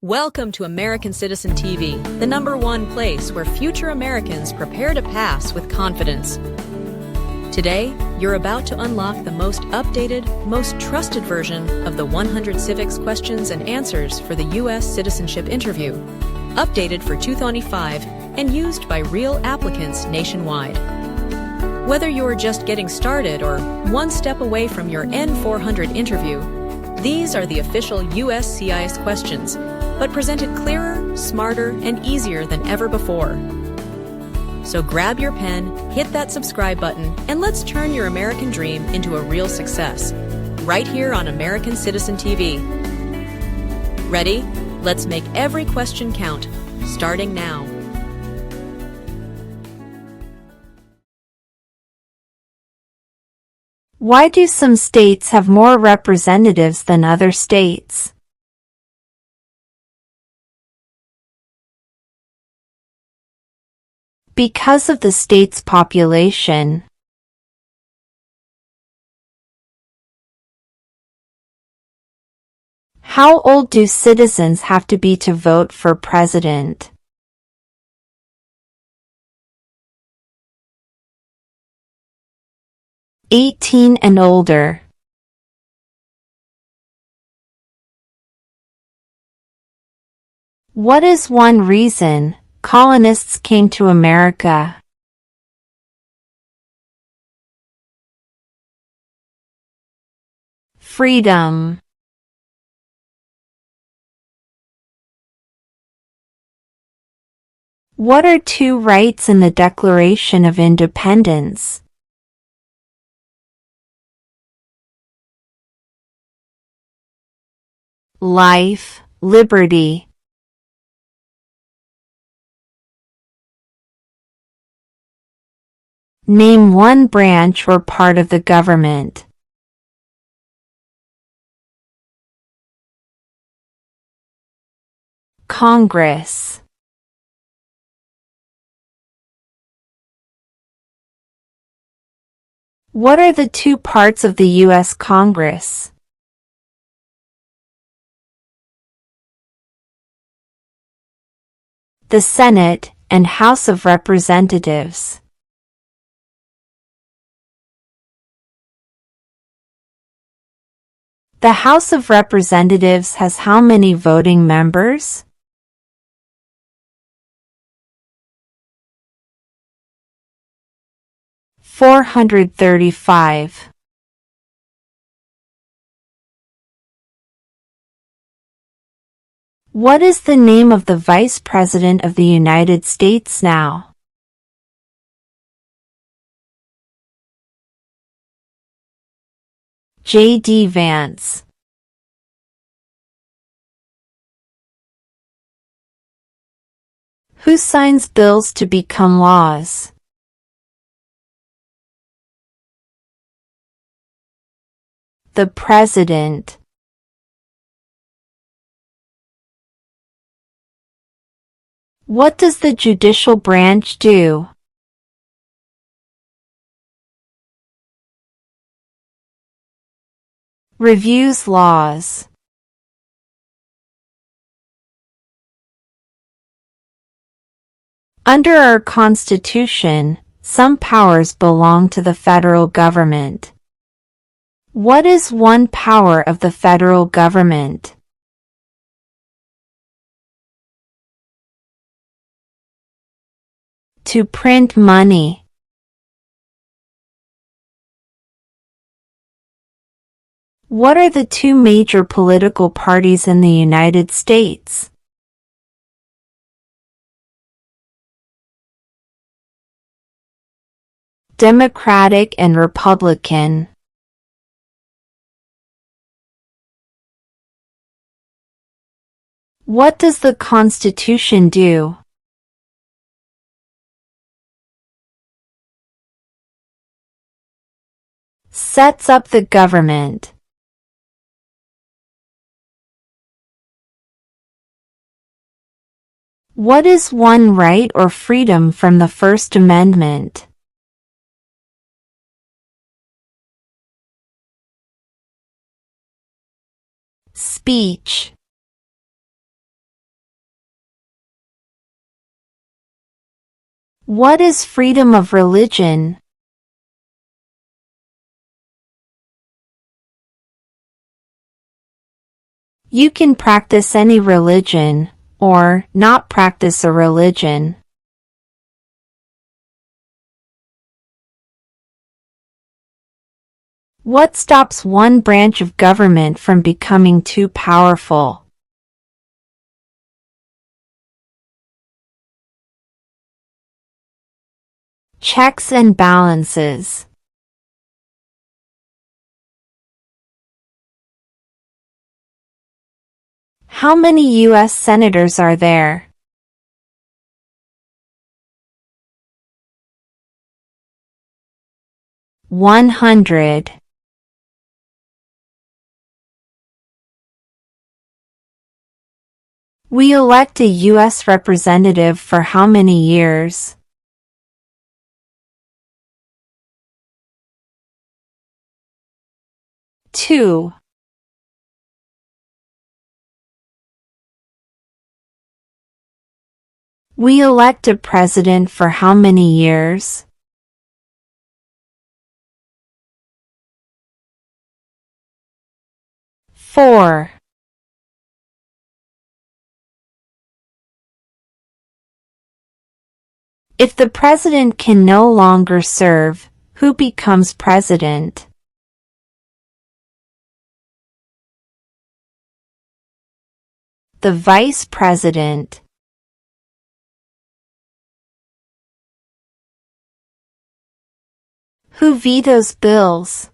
Welcome to American Citizen TV, the #1 place where future Americans prepare to pass with confidence. Today, you're about to unlock the most updated, most trusted version of the 100 civics questions and answers for the U.S. Citizenship Interview, updated for 2025 and used by real applicants nationwide. Whether you're just getting started or one step away from your N-400 interview, these are the official USCIS questions, but presented clearer, smarter, and easier than ever before. So grab your pen, hit that subscribe button, and let's turn your American dream into a real success, right here on American Citizen TV. Ready? Let's make every question count, starting now. Why do some states have more representatives than other states? Because of the state's population. How old do citizens have to be to vote for president? "18 and older." What is one reason colonists came to America? Freedom. What are two rights in the Declaration of Independence? Life, liberty. Name one branch or part of the government. Congress. What are the two parts of the U.S. Congress? The Senate and House of Representatives. The House of Representatives has how many voting members? (435). What is the name of the Vice President of the United States now? J.D. Vance. Who signs bills to become laws? The President. What does the judicial branch do? Reviews laws. Under our Constitution, some powers belong to the federal government. What is one power of the federal government? To print money. What are the two major political parties in the United States? Democratic and Republican. What does the Constitution do? Sets up the government. What is one right or freedom from the First Amendment? Speech. What is freedom of religion? You can practice any religion, or not practice a religion. What stops one branch of government from becoming too powerful? Checks and balances. How many U.S. senators are there? 100. We elect a U.S. representative for how many years? 2. We elect a president for how many years? 4. If the president can no longer serve, who becomes president? The vice president. Who vetoes bills?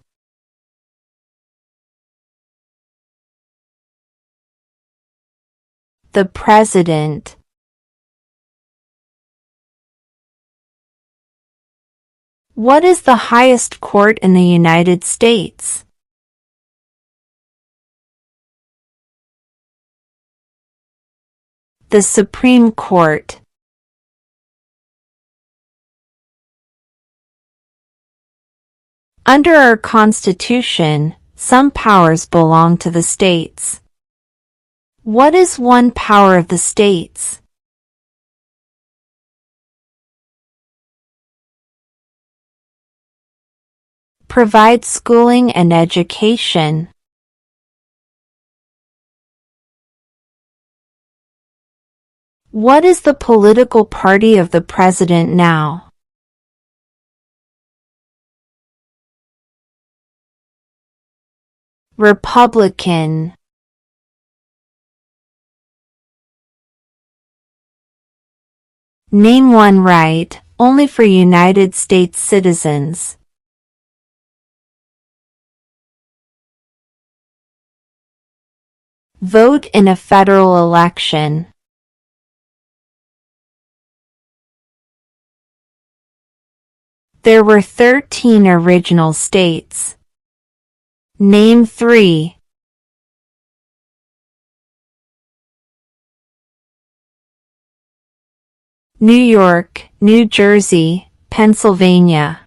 The president. What is the highest court in the United States? The Supreme Court. Under our Constitution, some powers belong to the states. What is one power of the states? Provide schooling and education. What is the political party of the president now? Republican. Name one right, only for United States citizens. Vote in a federal election. There were 13 original states. Name 3. New York, New Jersey, Pennsylvania.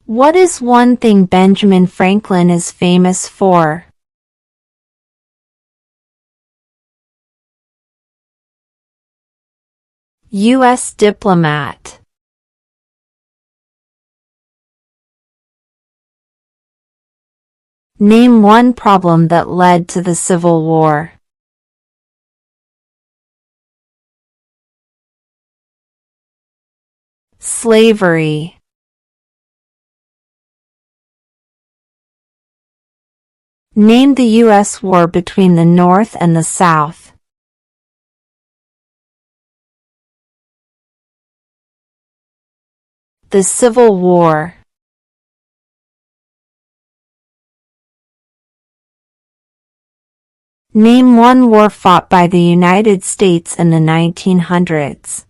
What is one thing Benjamin Franklin is famous for? U.S. diplomat. Name one problem that led to the Civil War. Slavery. Name the U.S. war between the North and the South. The Civil War. Name one war fought by the United States in the 1900s.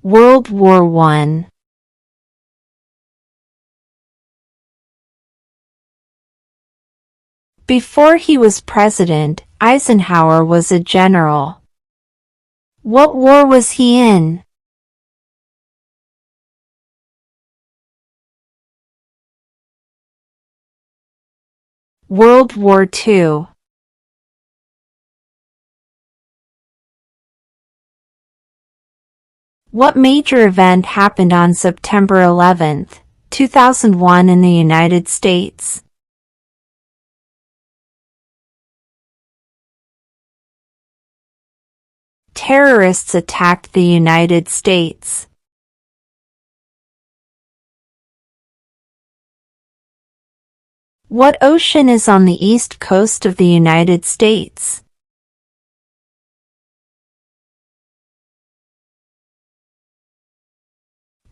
World War I. Before he was president, Eisenhower was a general. What war was he in? World War II. What major event happened on September 11, 2001 in the United States? Terrorists attacked the United States. What ocean is on the east coast of the United States?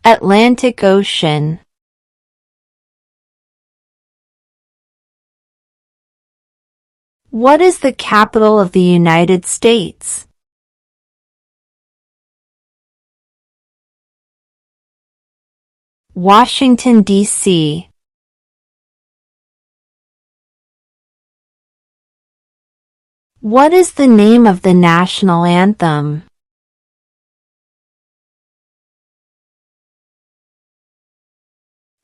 Atlantic Ocean. What is the capital of the United States? Washington, D.C. What is the name of the national anthem?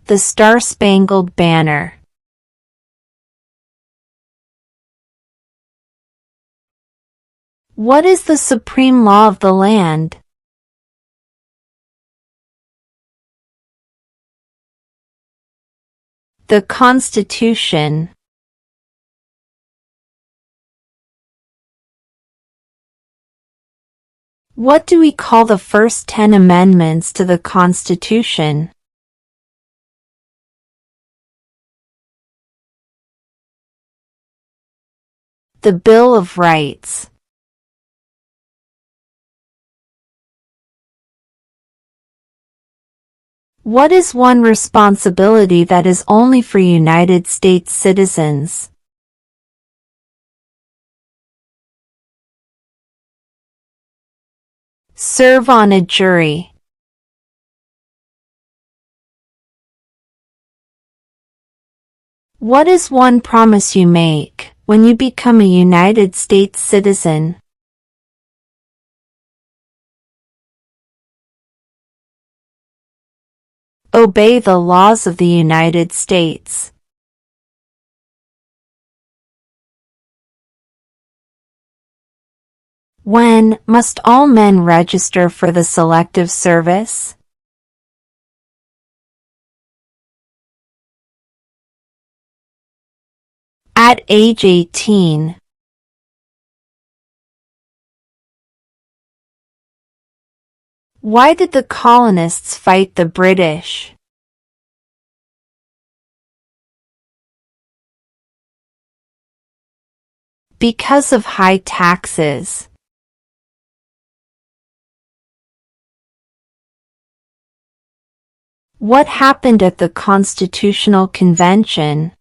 The Star-Spangled Banner. What is the supreme law of the land? The Constitution. What do we call the first 10 amendments to the Constitution? The Bill of Rights. What is one responsibility that is only for United States citizens? Serve on a jury. What is one promise you make when you become a United States citizen? Obey the laws of the United States. When must all men register for the Selective Service? At age 18. Why did the colonists fight the British? Because of high taxes. What happened at the Constitutional Convention?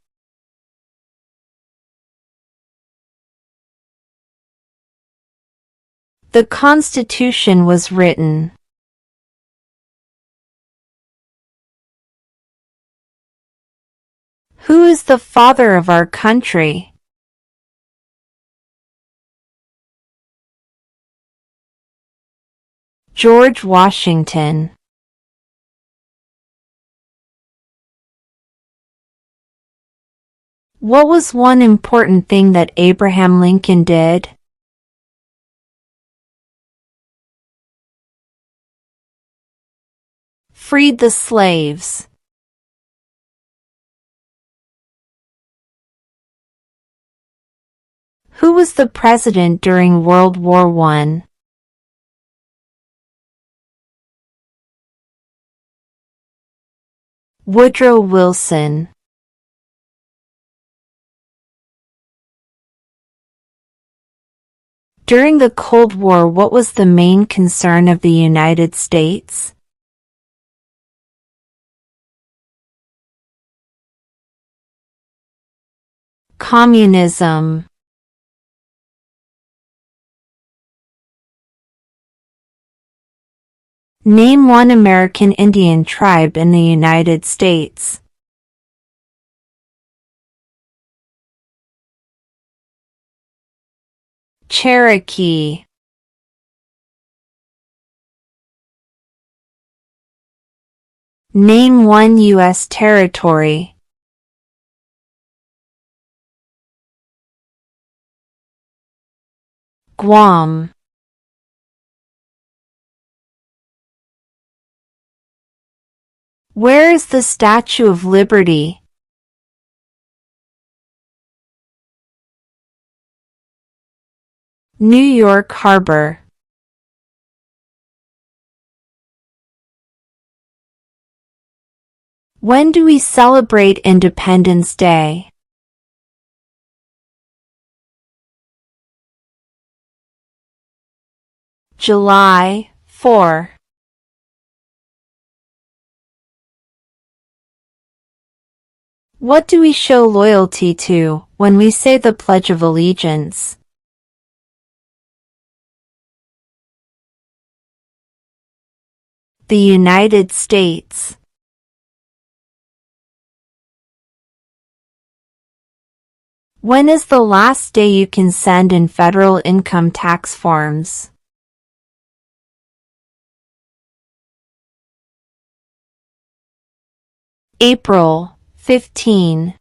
The Constitution was written. Who is the father of our country? George Washington. What was one important thing that Abraham Lincoln did? Freed the slaves. Who was the president during World War I? Woodrow Wilson. During the Cold War, what was the main concern of the United States? Communism. Name one American Indian tribe in the United States. Cherokee. Name one U.S. territory. Guam. Where is the Statue of Liberty? New York Harbor. When do we celebrate Independence Day? July 4. What do we show loyalty to when we say the Pledge of Allegiance? The United States. When is the last day you can send in federal income tax forms? April 15.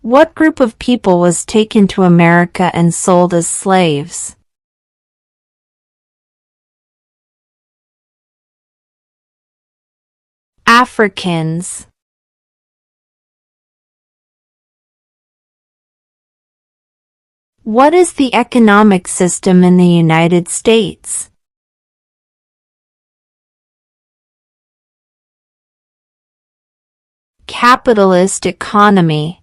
What group of people was taken to America and sold as slaves? Africans. What is the economic system in the United States? Capitalist economy.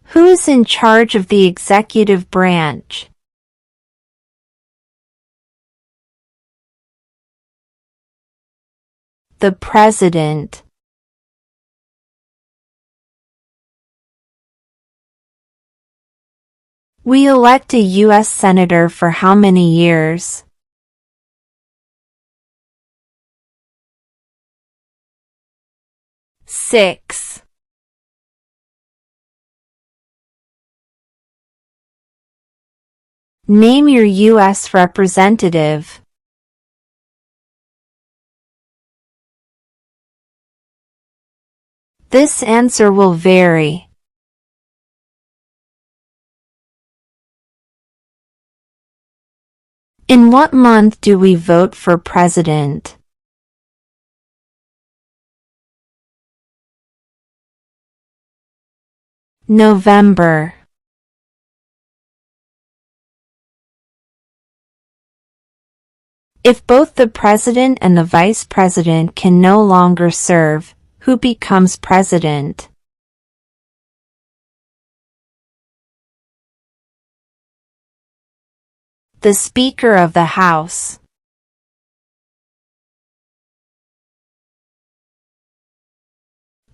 Who is in charge of the executive branch? The President. We elect a U.S. Senator for how many years? 6. Name your U.S. representative. This answer will vary. In what month do we vote for president? November. If both the president and the vice president can no longer serve, who becomes president? The Speaker of the House.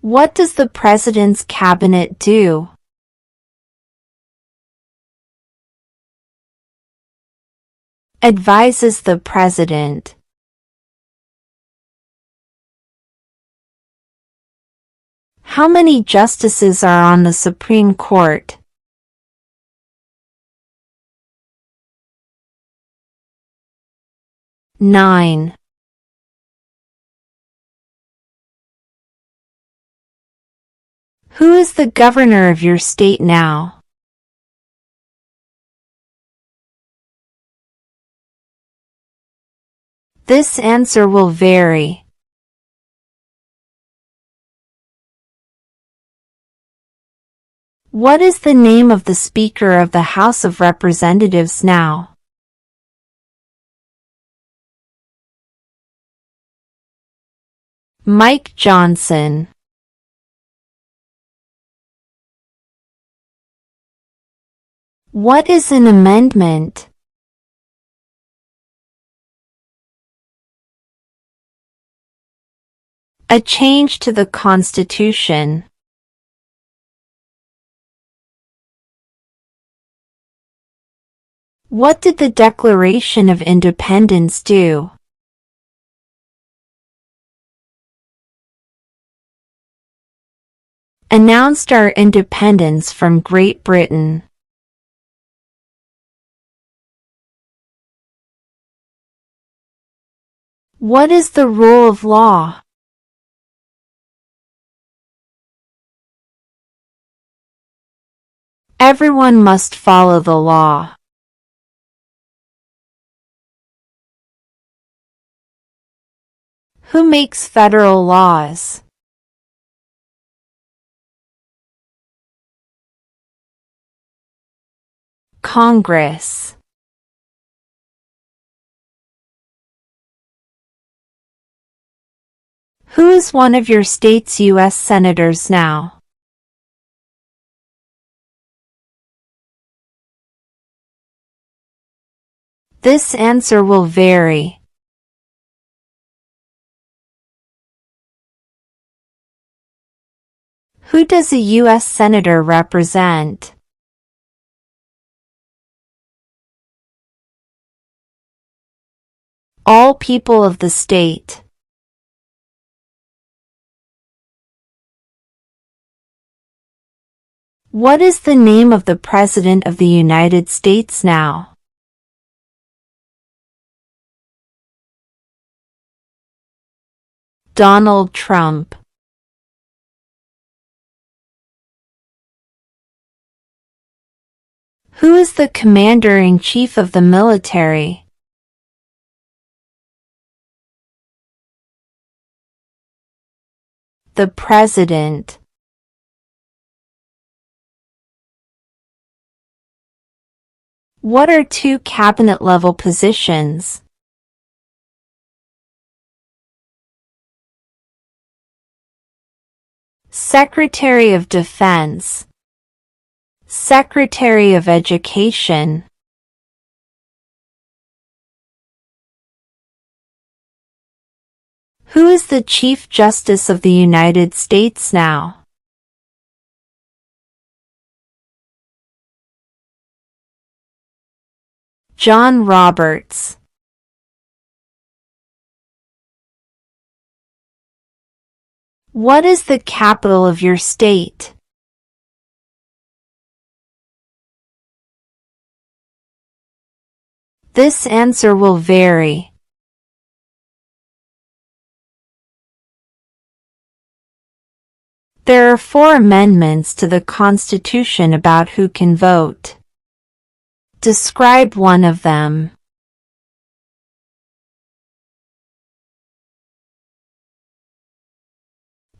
What does the President's cabinet do? Advises the President. How many justices are on the Supreme Court? 9. Who is the governor of your state now? This answer will vary. What is the name of the Speaker of the House of Representatives now? Mike Johnson. What is an amendment? A change to the Constitution. What did the Declaration of Independence do? Announced our independence from Great Britain. What is the rule of law? Everyone must follow the law. Who makes federal laws? Congress. Who is one of your state's U.S. senators now? This answer will vary. Who does a U.S. senator represent? All people of the state. What is the name of the President of the United States now? Donald Trump. Who is the Commander-in-Chief of the military? The President. What are two cabinet-level positions? Secretary of Defense. Secretary of Education. Who is the Chief Justice of the United States now? John Roberts. What is the capital of your state? This answer will vary. There are 4 amendments to the Constitution about who can vote. Describe one of them.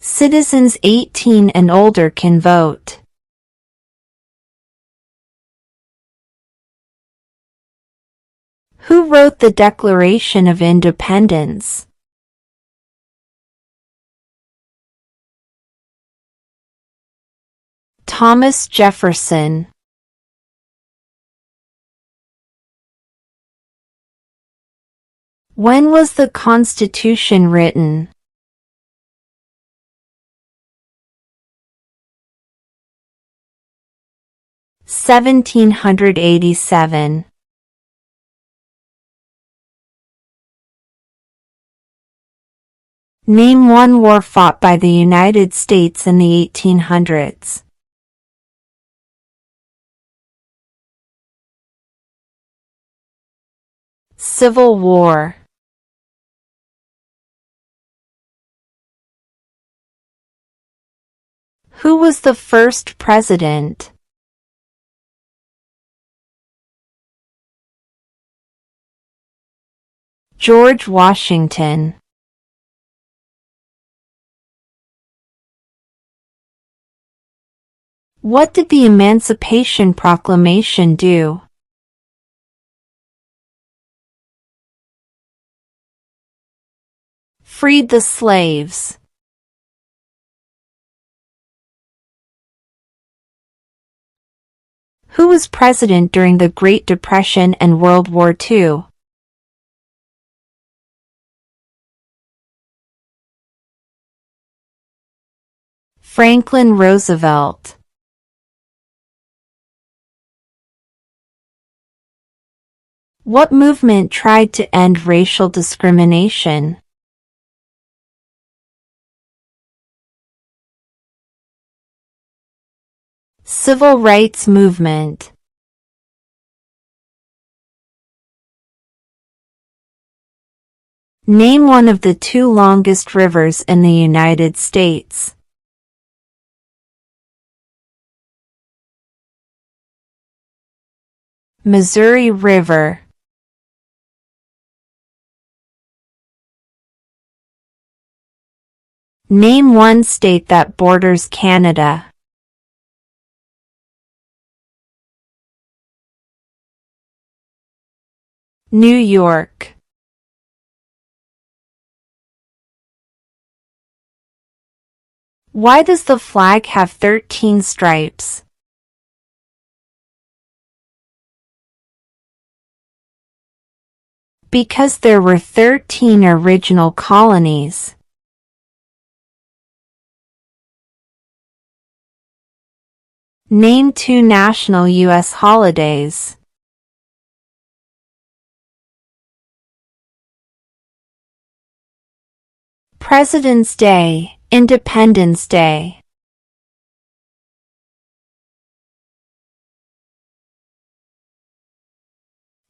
Citizens 18 and older can vote. Who wrote the Declaration of Independence? Thomas Jefferson. When was the Constitution written? (1787). Name one war fought by the United States in the 1800s. Civil War. Who was the first president? George Washington. What did the Emancipation Proclamation do? Freed the slaves. Who was president during the Great Depression and World War II? Franklin Roosevelt. What movement tried to end racial discrimination? Civil rights movement. Name one of the two longest rivers in the United States. Missouri River. Name one state that borders Canada. New York. Why does the flag have 13 stripes? Because there were 13 original colonies. Name two national U.S. holidays. President's Day, Independence Day.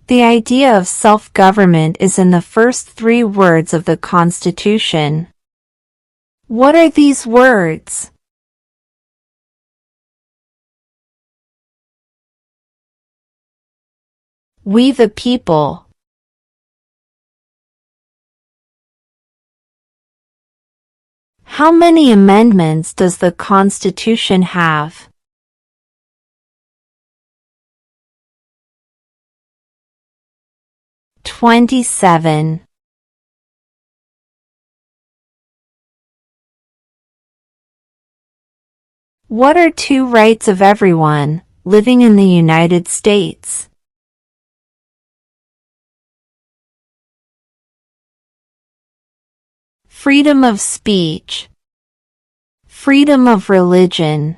The idea of self-government is in the first three words of the Constitution. What are these words? We the people. How many amendments does the Constitution have? 27. What are two rights of everyone living in the United States? Freedom of speech. Freedom of religion.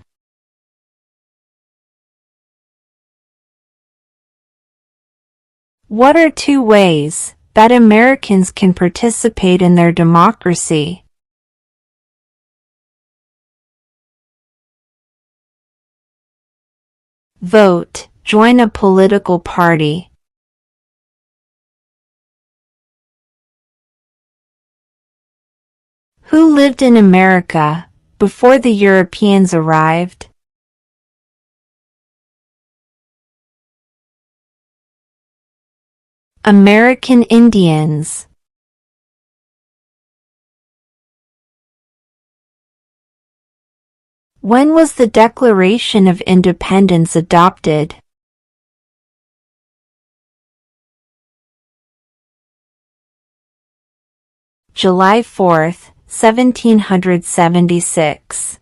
What are two ways that Americans can participate in their democracy? Vote, join a political party. Who lived in America before the Europeans arrived? American Indians. When was the Declaration of Independence adopted? July 4th, 1776.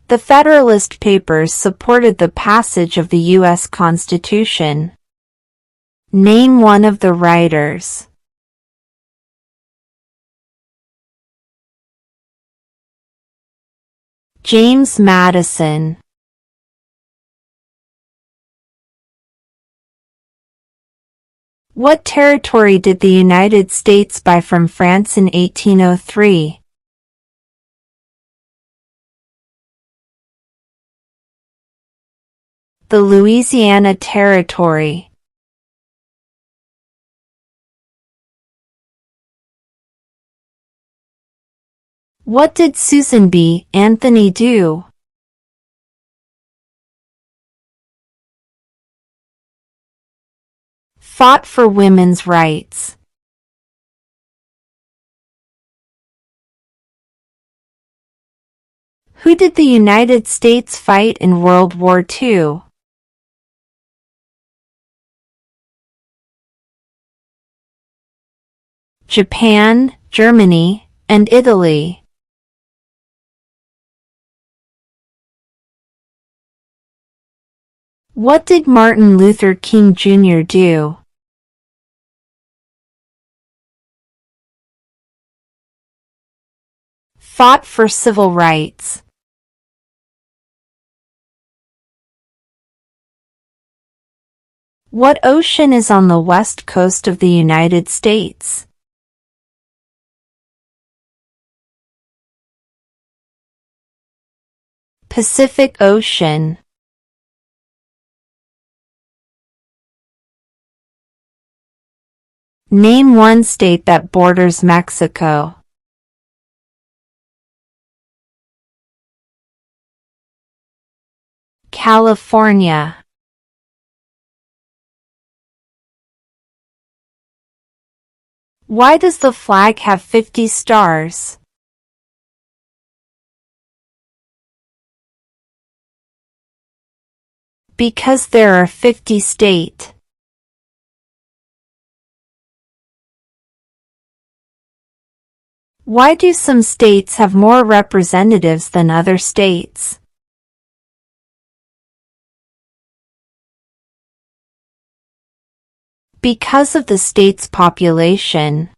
The Federalist Papers supported the passage of the U.S. Constitution. Name one of the writers. James Madison. What territory did the United States buy from France in 1803? The Louisiana Territory. What did Susan B. Anthony do? Fought for women's rights. Who did the United States fight in World War II? Japan, Germany, and Italy. What did Martin Luther King Jr. do? Fought for civil rights. What ocean is on the west coast of the United States? Pacific Ocean. Name one state that borders Mexico. California. Why does the flag have 50 stars? Because there are 50 states. Why do some states have more representatives than other states? Because of the state's population.